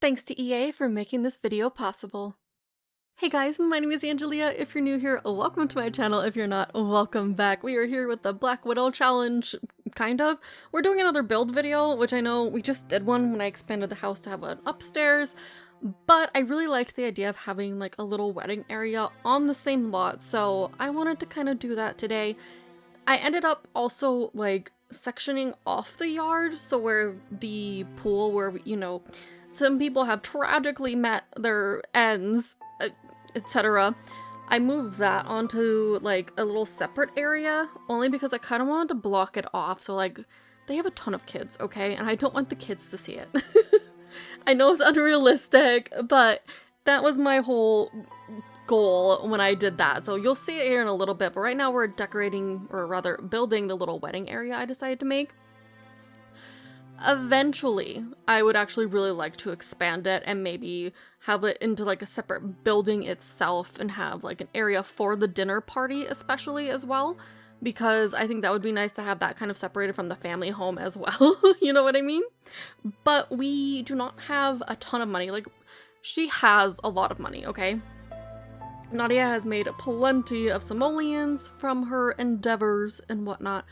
Thanks to EA for making this video possible. Hey guys, my name is Angelia. If you're new here, welcome to my channel. If you're not, welcome back. We are here with the Black Widow challenge, kind of. We're doing another build video, which I know we just did one when I expanded the house to have an upstairs, but I really liked the idea of having like a little wedding area on the same lot, so I wanted to kind of do that today. I ended up also like sectioning off the yard, so where the pool where, some people have tragically met their ends, etc. I moved that onto like a little separate area only because I kind of wanted to block it off. So like they have a ton of kids, okay? And I don't want the kids to see it. I know it's unrealistic, but that was my whole goal when I did that. So you'll see it here in a little bit, but right now we're decorating, or rather building, the little wedding area I decided to make. Eventually, I would actually really like to expand it and maybe have it into like a separate building itself and have like an area for the dinner party especially as well, because I think that would be nice to have that kind of separated from the family home as well. You know what I mean? But we do not have a ton of money. Like, she has a lot of money, okay? Nadia has made plenty of simoleons from her endeavors and whatnot.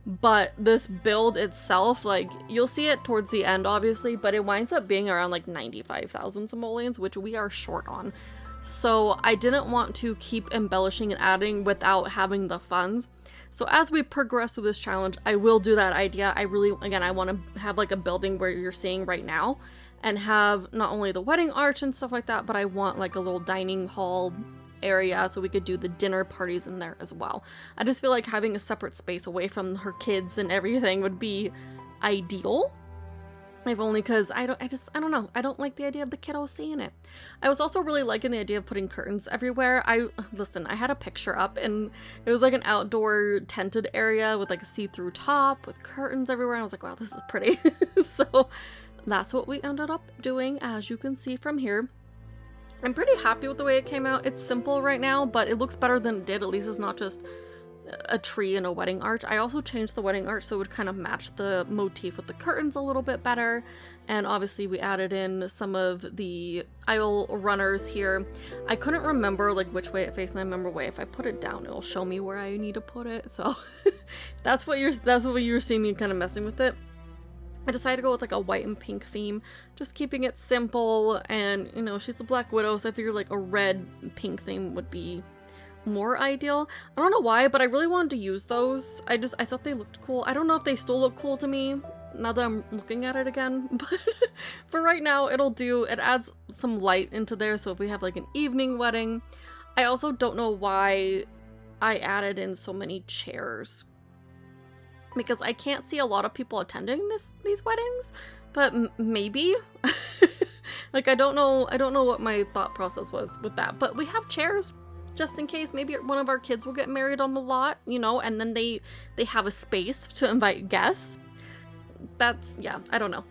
But this build itself, like, you'll see it towards the end, obviously, but it winds up being around, like, 95,000 simoleons, which we are short on. So I didn't want to keep embellishing and adding without having the funds. So as we progress through this challenge, I will do that idea. I want to have, like, a building where you're seeing right now, and have not only the wedding arch and stuff like that, but I want, like, a little dining hall area so we could do the dinner parties in there as well. I just feel like having a separate space away from her kids and everything would be ideal. If only because I don't know. I don't like the idea of the kiddos seeing it. I was also really liking the idea of putting curtains everywhere. I had a picture up and it was like an outdoor tented area with like a see-through top with curtains everywhere. And I was like, wow, this is pretty. So that's what we ended up doing, as you can see from here. I'm pretty happy with the way it came out. It's simple right now, but it looks better than it did. At least it's not just a tree and a wedding arch. I also changed the wedding arch so it would kind of match the motif with the curtains a little bit better. And obviously we added in some of the aisle runners here. I couldn't remember like which way it faced, and I remember if I put it down, it'll show me where I need to put it. So that's what you're seeing me kind of messing with it. I decided to go with like a white and pink theme, just keeping it simple, and she's a Black Widow, so I figured like a red pink theme would be more ideal. I don't know why, but I really wanted to use those. I thought they looked cool. I don't know if they still look cool to me now that I'm looking at it again, but for right now it'll do. It adds some light into there, so if we have like an evening wedding. I also don't know why I added in so many chairs, because I can't see a lot of people attending these weddings, but maybe. Like, I don't know what my thought process was with that, but we have chairs just in case maybe one of our kids will get married on the lot, and then they have a space to invite guests. Yeah, I don't know.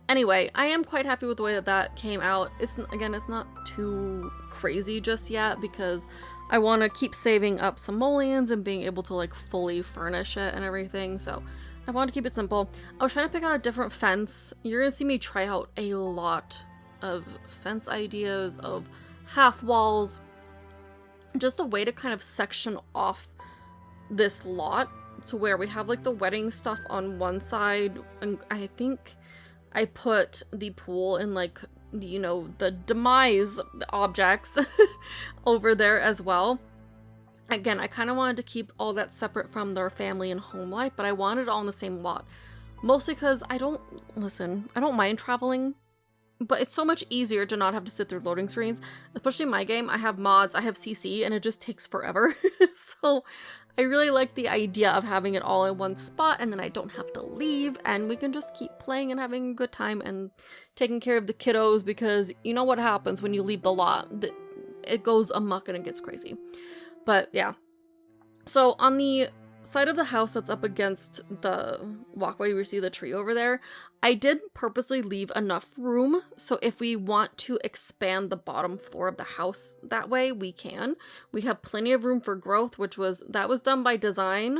Anyway, I am quite happy with the way that came out. It's not too crazy just yet because I want to keep saving up simoleons and being able to like fully furnish it and everything, so I want to keep it simple. I was trying to pick out a different fence. You're gonna see me try out a lot of fence ideas, of half walls, just a way to kind of section off this lot to where we have like the wedding stuff on one side, and I think I put the pool in like the demise objects over there as well. Again, I kind of wanted to keep all that separate from their family and home life, but I wanted it all in the same lot. Mostly because I don't mind traveling, but it's so much easier to not have to sit through loading screens. Especially in my game, I have mods, I have CC, and it just takes forever. So I really like the idea of having it all in one spot, and then I don't have to leave, and we can just keep playing and having a good time and taking care of the kiddos, because you know what happens when you leave the lot. It goes amok and it gets crazy. But yeah. So on the side of the house that's up against the walkway, we see the tree over there, I did purposely leave enough room, so if we want to expand the bottom floor of the house that way, we can. We have plenty of room for growth, that was done by design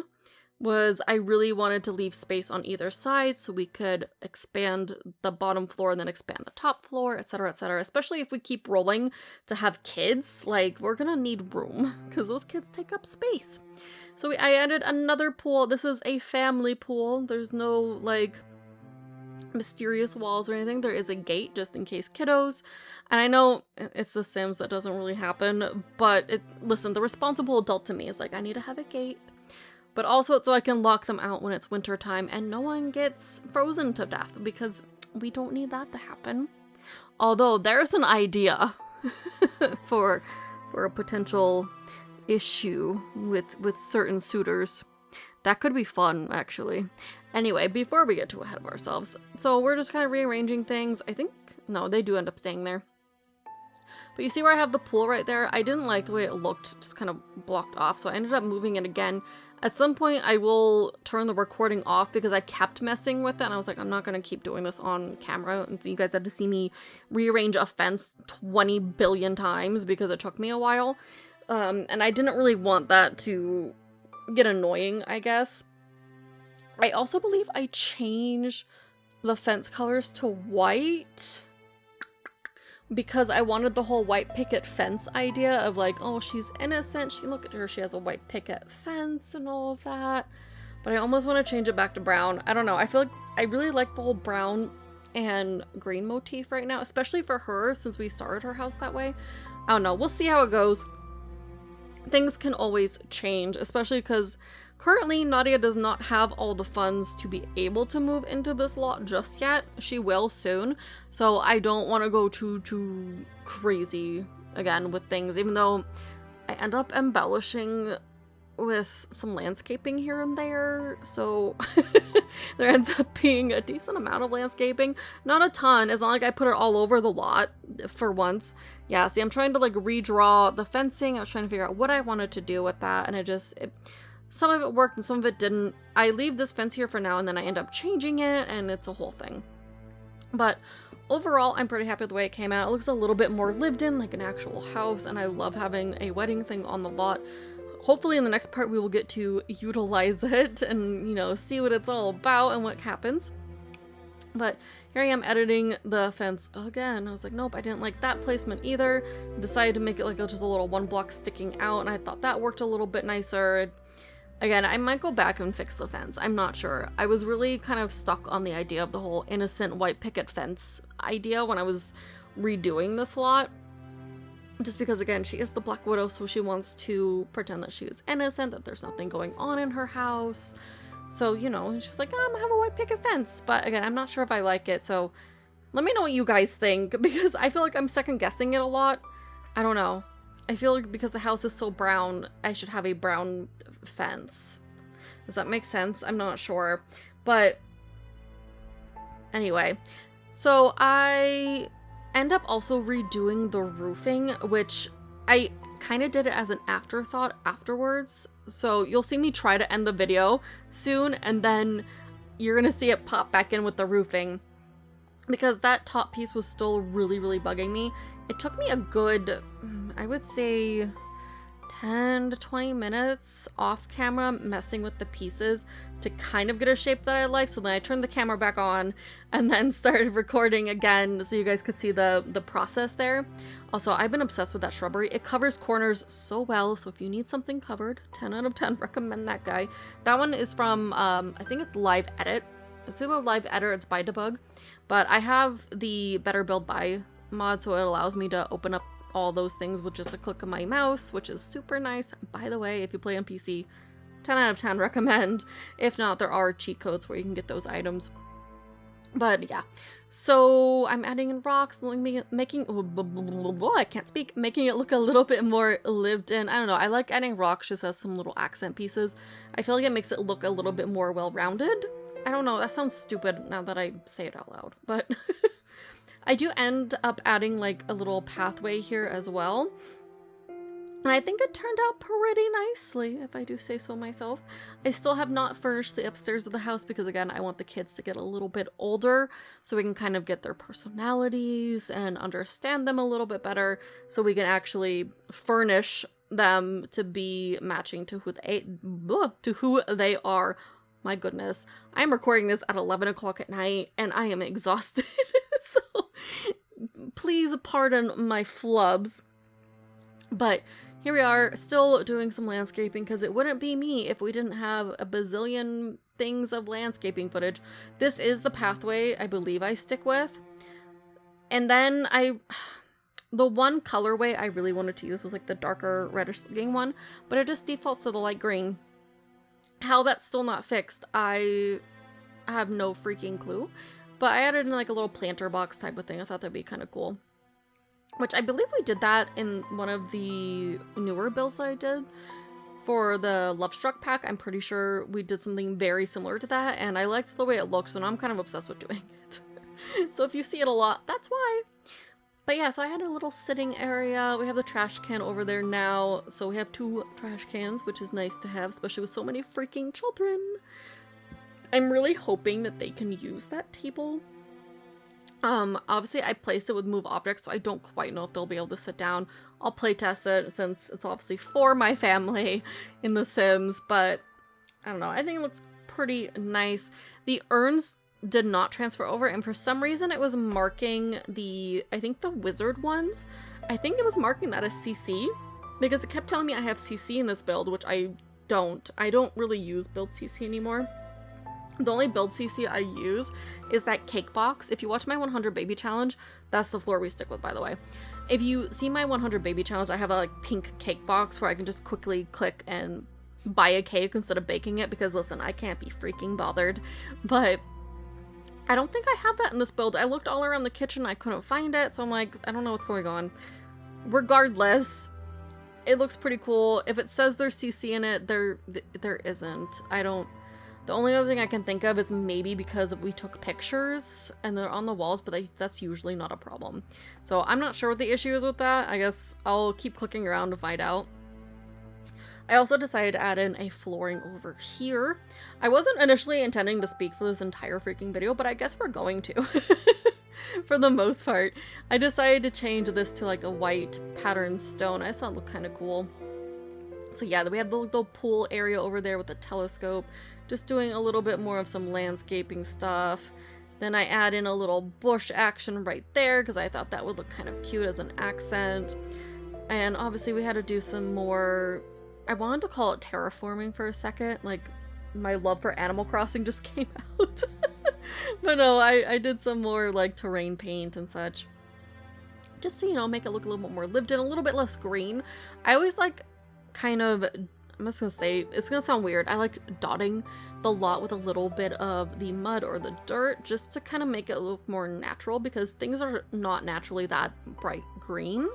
was I really wanted to leave space on either side so we could expand the bottom floor and then expand the top floor, etc., etc. Especially if we keep rolling to have kids, like, we're gonna need room because those kids take up space. So I added another pool. This is a family pool. There's no, like, mysterious walls or anything. There is a gate just in case kiddos. And I know it's The Sims, that doesn't really happen, but listen, the responsible adult to me is like, I need to have a gate. But also so I can lock them out when it's winter time and no one gets frozen to death, because we don't need that to happen. Although there's an idea for a potential issue with certain suitors. That could be fun, actually. Anyway, before we get too ahead of ourselves, so we're just kind of rearranging things. I think, no, they do end up staying there. But you see where I have the pool right there? I didn't like the way it looked, just kind of blocked off, so I ended up moving it again. At some point, I will turn the recording off because I kept messing with it, and I was like, I'm not going to keep doing this on camera. And so you guys had to see me rearrange a fence 20 billion times because it took me a while. And I didn't really want that to get annoying, I guess. I also believe I changed the fence colors to white because I wanted the whole white picket fence idea of like, oh, she's innocent. Look at her, she has a white picket fence and all of that. But I almost want to change it back to brown. I don't know. I feel like I really like the whole brown and green motif right now, especially for her since we started her house that way. I don't know. We'll see how it goes. Things can always change, especially because currently Nadia does not have all the funds to be able to move into this lot just yet. She will soon, so I don't want to go too crazy again with things, even though I end up embellishing with some landscaping here and there, so there ends up being a decent amount of landscaping. Not a ton, it's not like I put it all over the lot for once. Yeah, see, I'm trying to like redraw the fencing. I was trying to figure out what I wanted to do with that, and some of it worked and some of it didn't. I leave this fence here for now and then I end up changing it, and it's a whole thing. But overall, I'm pretty happy with the way it came out. It looks a little bit more lived in, like an actual house, and I love having a wedding thing on the lot. Hopefully in the next part we will get to utilize it and, you know, see what it's all about and what happens. But here I am editing the fence again. I was like, nope, I didn't like that placement either. Decided to make it like just a little one block sticking out, and I thought that worked a little bit nicer. Again, I might go back and fix the fence. I'm not sure. I was really kind of stuck on the idea of the whole innocent white picket fence idea when I was redoing this lot. Just because, again, she is the Black Widow, so she wants to pretend that she is innocent, that there's nothing going on in her house. So, you know, she was like, I'm gonna have a white picket fence. But again, I'm not sure if I like it, so let me know what you guys think, because I feel like I'm second guessing it a lot. I don't know. I feel like because the house is so brown, I should have a brown fence. Does that make sense? I'm not sure. But anyway, so I end up also redoing the roofing, which I kind of did it as an afterthought afterwards. So you'll see me try to end the video soon, and then you're gonna see it pop back in with the roofing, because that top piece was still really bugging me. It took me a good, I would say, 10 to 20 minutes off camera messing with the pieces to kind of get a shape that I like. So then I turned the camera back on and then started recording again so you guys could see the process there. Also, I've been obsessed with that shrubbery. It covers corners so well, so if you need something covered, 10 out of 10, recommend that guy. That one is from, I think it's Live Edit. It's about Live Edit, it's by Debug. But I have the Better Build By mod, so it allows me to open up all those things with just a click of my mouse, which is super nice. By the way, if you play on PC, 10 out of 10 recommend. If not, there are cheat codes where you can get those items. But yeah, so I'm adding in rocks, making I can't speak, making it look a little bit more lived in. I don't know, I like adding rocks just as some little accent pieces. I feel like it makes it look a little bit more well-rounded. I don't know, that sounds stupid now that I say it out loud, but I do end up adding like a little pathway here as well. And I think it turned out pretty nicely, if I do say so myself. I still have not furnished the upstairs of the house because, again, I want the kids to get a little bit older so we can kind of get their personalities and understand them a little bit better so we can actually furnish them to be matching to who they are. My goodness. I'm recording this at 11 o'clock at night and I am exhausted. So please pardon my flubs. But here we are, still doing some landscaping because it wouldn't be me if we didn't have a bazillion things of landscaping footage. This is the pathway I believe I stick with. And then the one colorway I really wanted to use was like the darker reddish looking one, but it just defaults to the light green. How that's still not fixed, I have no freaking clue. But I added in like a little planter box type of thing. I thought that'd be kind of cool. Which I believe we did that in one of the newer builds that I did for the Love Struck pack. I'm pretty sure we did something very similar to that, and I liked the way it looks, and I'm kind of obsessed with doing it. So if you see it a lot, that's why. But yeah, so I had a little sitting area. We have the trash can over there now, so we have 2 trash cans, which is nice to have, especially with so many freaking children. I'm really hoping that they can use that table. Obviously I placed it with move objects, so I don't quite know if they'll be able to sit down. I'll playtest it since it's obviously for my family in The Sims, but I don't know. I think it looks pretty nice. The urns did not transfer over, and for some reason it was marking I think the wizard ones. I think it was marking that as CC because it kept telling me I have CC in this build, which I don't. I don't really use build CC anymore. The only build CC I use is that cake box. If you watch my 100 baby challenge, that's the floor we stick with, by the way. If you see my 100 baby challenge, I have a like pink cake box where I can just quickly click and buy a cake instead of baking it because listen, I can't be freaking bothered. But I don't think I have that in this build. I looked all around the kitchen, I couldn't find it, so I'm like, I don't know what's going on. Regardless, it looks pretty cool. If it says there's CC in it, there isn't. The only other thing I can think of is maybe because we took pictures and they're on the walls, but that's usually not a problem. So I'm not sure what the issue is with that. I guess I'll keep clicking around to find out. I also decided to add in a flooring over here. I wasn't initially intending to speak for this entire freaking video, but I guess we're going to. For the most part. I decided to change this to like a white patterned stone. I just thought it looked kind of cool. So yeah, we have the little pool area over there with the telescope. Just doing a little bit more of some landscaping stuff. Then I add in a little bush action right there because I thought that would look kind of cute as an accent. And obviously we had to do some more, I wanted to call it terraforming for a second, like my love for Animal Crossing just came out. But no, I did some more like terrain paint and such. Just to, you know, make it look a little bit more lived in, a little bit less green. I always like kind of, I'm just gonna say, it's gonna sound weird, I like dotting the lot with a little bit of the mud or the dirt just to kind of make it look more natural because things are not naturally that bright green,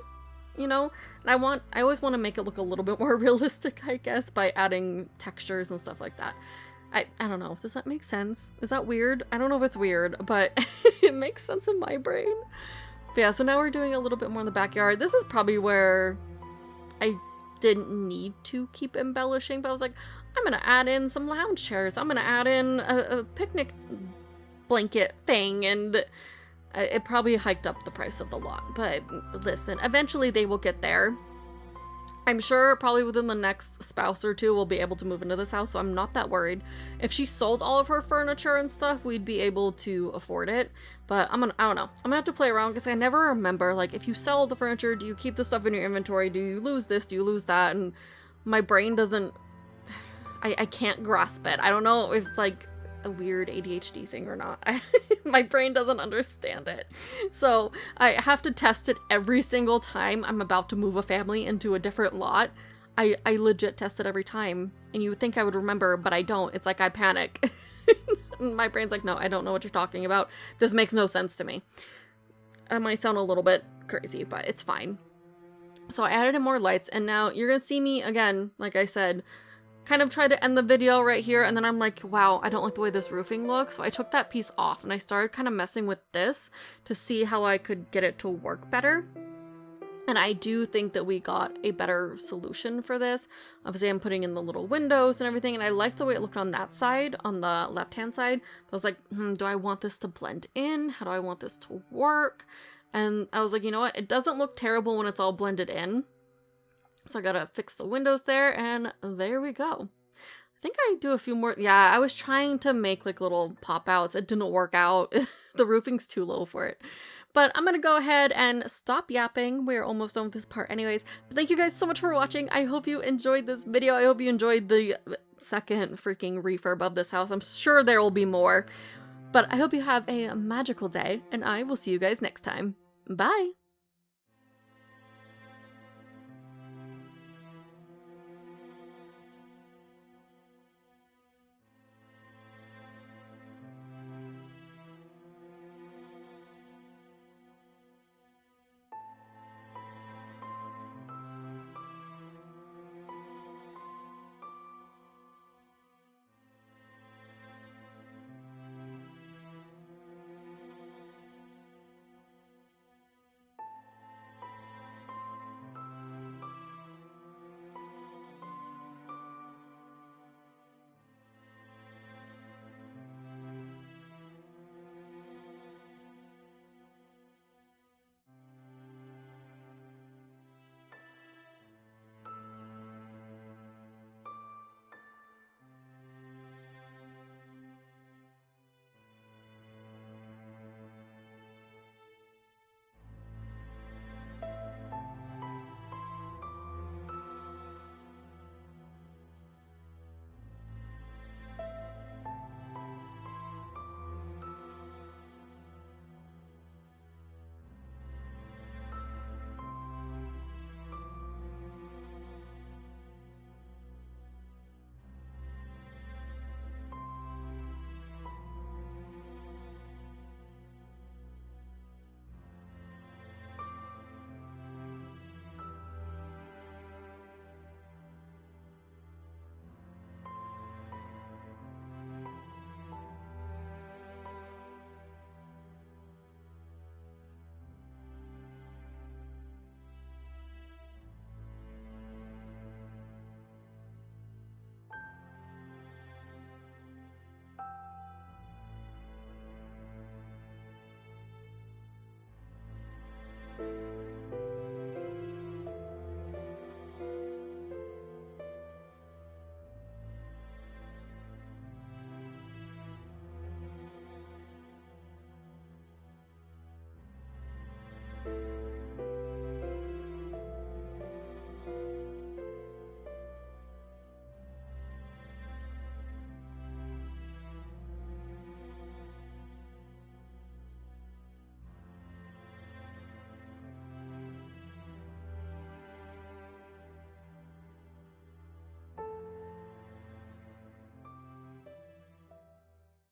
you know? And I always want to make it look a little bit more realistic, I guess, by adding textures and stuff like that. I don't know, does that make sense? Is that weird? I don't know if it's weird, but it makes sense in my brain. But yeah, so now we're doing a little bit more in the backyard. This is probably where I didn't need to keep embellishing, but I was like, I'm gonna add in some lounge chairs. I'm gonna add in a picnic blanket thing, and it probably hiked up the price of the lot. But listen, eventually they will get there. I'm sure probably within the next spouse or two we'll be able to move into this house, so I'm not that worried. If she sold all of her furniture and stuff, we'd be able to afford it. But I don't know. I'm gonna have to play around because I never remember, like, if you sell the furniture, do you keep the stuff in your inventory? Do you lose this? Do you lose that? And my brain doesn't, I can't grasp it. I don't know if it's like a weird ADHD thing or not. My brain doesn't understand it. So I have to test it every single time I'm about to move a family into a different lot. I legit test it every time. And you would think I would remember, but I don't. It's like I panic. My brain's like, no, I don't know what you're talking about. This makes no sense to me. That might sound a little bit crazy, but it's fine. So I added in more lights, and now you're gonna see me again, like I said, kind of try to end the video right here, and then I'm like, wow, I don't like the way this roofing looks. So I took that piece off and I started kind of messing with this to see how I could get it to work better. And I do think that we got a better solution for this. Obviously, I'm putting in the little windows and everything, and I like the way it looked on that side, on the left-hand side. I was like, do I want this to blend in? How do I want this to work? And I was like, you know what? It doesn't look terrible when it's all blended in. So I gotta fix the windows there, and there we go. I think I do a few more. Yeah, I was trying to make like little pop-outs. It didn't work out. The roofing's too low for it. But I'm gonna go ahead and stop yapping. We're almost done with this part anyways. But thank you guys so much for watching. I hope you enjoyed this video. I hope you enjoyed the second freaking refurb of this house. I'm sure there will be more. But I hope you have a magical day, and I will see you guys next time. Bye!